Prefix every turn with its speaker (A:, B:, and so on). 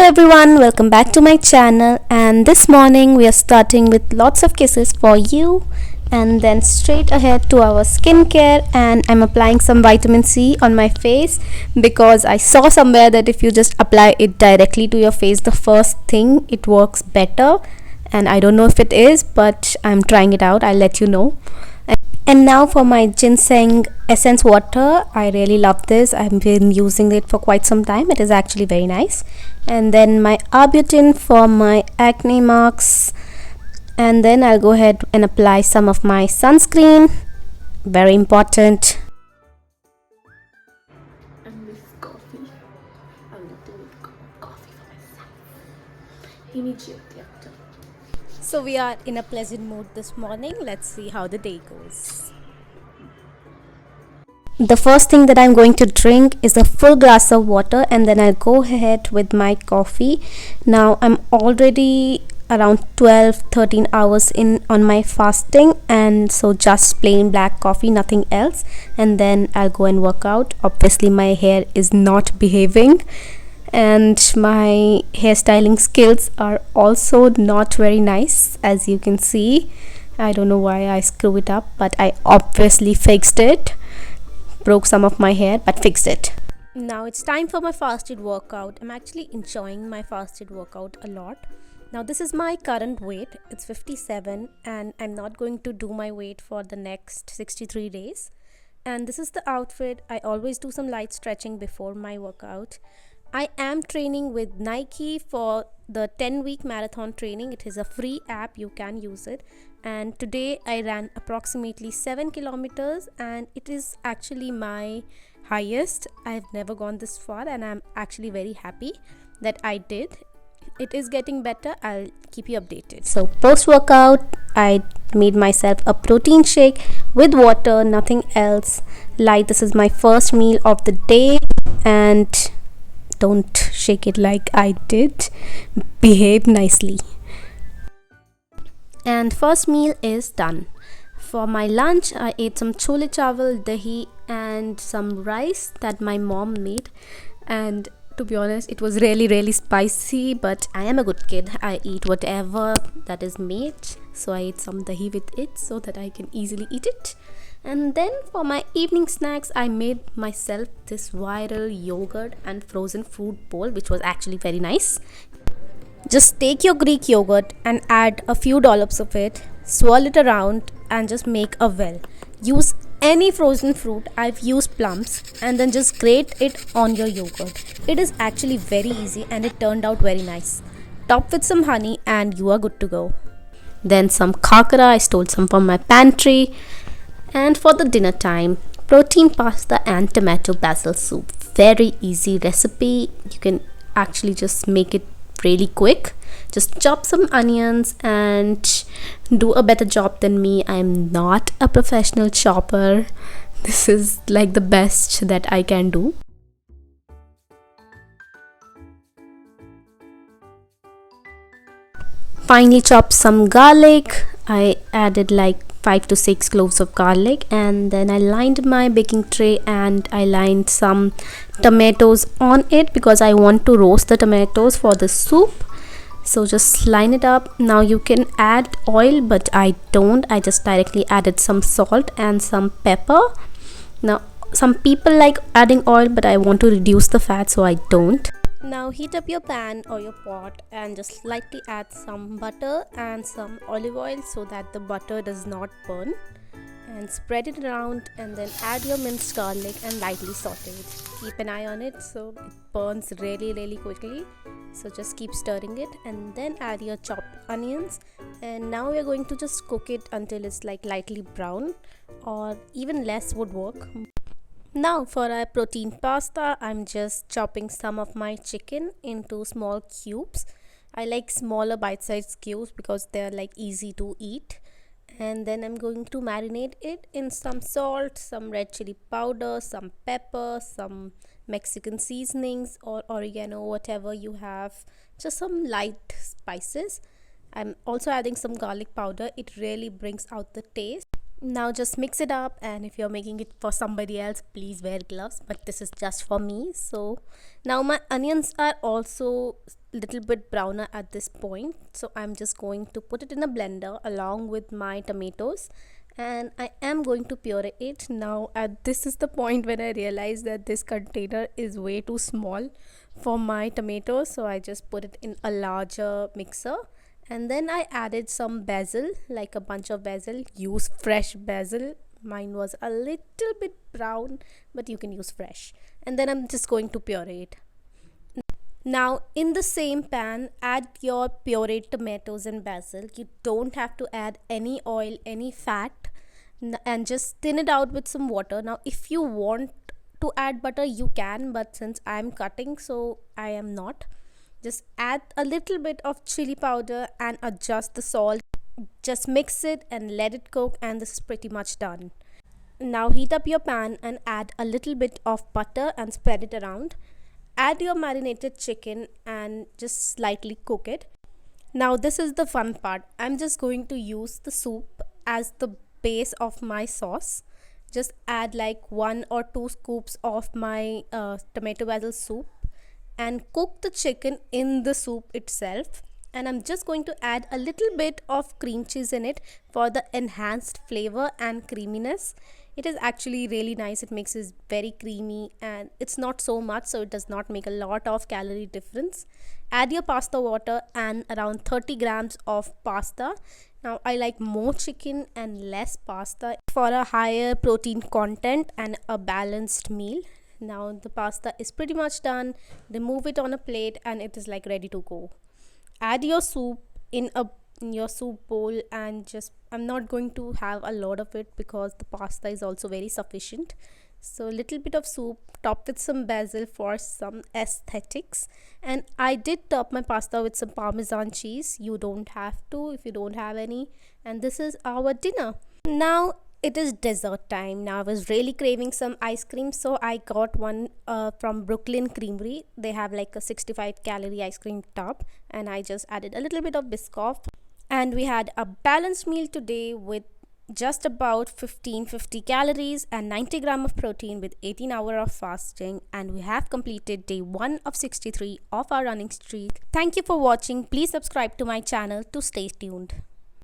A: everyone, welcome back to my channel. And this morning we are starting with lots of kisses for you, and then straight ahead to our skincare. And I'm applying some vitamin C on my face because I saw somewhere that if you just apply it directly to your face, the first thing it works better. And I don't know if it is, but I'm trying it out. I'll let you know. And now for my ginseng essence water. I really love this. I've been using it for quite some time. It is actually very nice. And then my arbutin for my acne marks. And then I'll go ahead and apply some of my sunscreen. Very important.
B: And with coffee, I'm going to make coffee for myself immediately after.
A: So we are in a pleasant mood this morning. Let's see how the day goes. The first thing that I'm going to drink is a full glass of water, and then I'll go ahead with my coffee. Now I'm already around 12-13 hours in on my fasting, and so just plain black coffee, nothing else. And then I'll go and work out. Obviously my hair is not behaving, and my hairstyling skills are also not very nice, as you can see. I don't know why I screw it up, but I obviously fixed it. Broke some of my hair, but fixed it. Now it's time for my fasted workout. I'm actually enjoying my fasted workout a lot. Now this is my current weight. It's 57, and I'm not going to do my weight for the next 63 days. And this is the outfit. I always do some light stretching before my workout. I am training with Nike for the 10-week marathon training. It is a free app, you can use it. And today I ran approximately 7 kilometers, and it is actually my highest. I've never gone this far, and I'm actually very happy that I did. It is getting better. I'll keep you updated. So post workout, I made myself a protein shake with water, nothing else. Light. This is my first meal of the day, and don't shake it like I did. Behave nicely. And first meal is done. For my lunch, I ate some chole chawal, dahi, and some rice that my mom made. And to be honest, it was really spicy, but I am a good kid. I eat whatever that is made. So I ate some dahi with it so that I can easily eat it. And then for my evening snacks, I made myself this viral yogurt and frozen fruit bowl, which was actually very nice. Just take your Greek yogurt and add a few dollops of it, swirl it around, and just make a well. Use any frozen fruit. I've used plums, and then just grate it on your yogurt. It is actually very easy, and it turned out very nice. Top with some honey and you are good to go. Then some khakra. I stole some from my pantry. And for the dinner time, protein pasta and tomato basil soup. Very easy recipe. You can actually just make it really quick. Just chop some onions and do a better job than me. I'm not a professional chopper. This is like the best that I can do. Finally chop some garlic. I added like 5 to 6 cloves of garlic, and then I lined my baking tray and I lined some tomatoes on it because I want to roast the tomatoes for the soup. So just line it up. Now you can add oil, but I don't. I just directly added some salt and some pepper. Now some people like adding oil, but I want to reduce the fat, so I don't. Now heat up your pan or your pot and just slightly add some butter and some olive oil so that the butter does not burn, and spread it around, and then add your minced garlic and lightly saute it. Keep an eye on it so it burns really quickly, so just keep stirring it, and then add your chopped onions. And now we're going to just cook it until it's like lightly brown, or even less would work. Now for our protein pasta, I'm just chopping some of my chicken into small cubes. I like smaller bite-sized cubes because they're like easy to eat. And then I'm going to marinate it in some salt, some red chili powder, some pepper, some Mexican seasonings or oregano, whatever you have. Just some light spices. I'm also adding some garlic powder. It really brings out the taste. Now just mix it up, and if you're making it for somebody else, please wear gloves, but this is just for me. So now my onions are also little bit browner at this point, so I'm just going to put it in a blender along with my tomatoes, and I am going to puree it. Now at this is the point when I realized that this container is way too small for my tomatoes, so I just put it in a larger mixer. And then I added some basil, like a bunch of basil. Use fresh basil. Mine was a little bit brown, but you can use fresh. And then I'm just going to puree it. Now in the same pan, add your pureed tomatoes and basil. You don't have to add any oil, any fat, and just thin it out with some water. Now if you want to add butter, you can, but since I'm cutting, so I am not. Just add a little bit of chili powder and adjust the salt. Just mix it and let it cook, and this is pretty much done. Now heat up your pan and add a little bit of butter and spread it around. Add your marinated chicken and just slightly cook it. Now this is the fun part. I'm just going to use the soup as the base of my sauce. Just add like 1 or 2 scoops of my tomato basil soup and cook the chicken in the soup itself. And I'm just going to add a little bit of cream cheese in it for the enhanced flavor and creaminess. It is actually really nice. It makes it very creamy, and it's not so much, so it does not make a lot of calorie difference. Add your pasta water and around 30 grams of pasta. Now I like more chicken and less pasta for a higher protein content and a balanced meal. Now the pasta is pretty much done. Remove it on a plate and it is like ready to go. Add your soup in your soup bowl, and just, I'm not going to have a lot of it because the pasta is also very sufficient. So a little bit of soup, top with some basil for some aesthetics. And I did top my pasta with some parmesan cheese. You don't have to if you don't have any. And this is our dinner. Now it is dessert time. Now I was really craving some ice cream, so I got one from Brooklyn Creamery. They have like a 65-calorie ice cream tub, and I just added a little bit of Biscoff. And we had a balanced meal today with just about 1550 calories and 90 gram of protein with 18 hours of fasting, and we have completed day 1 of 63 of our running streak. Thank you for watching. Please subscribe to my channel to stay tuned.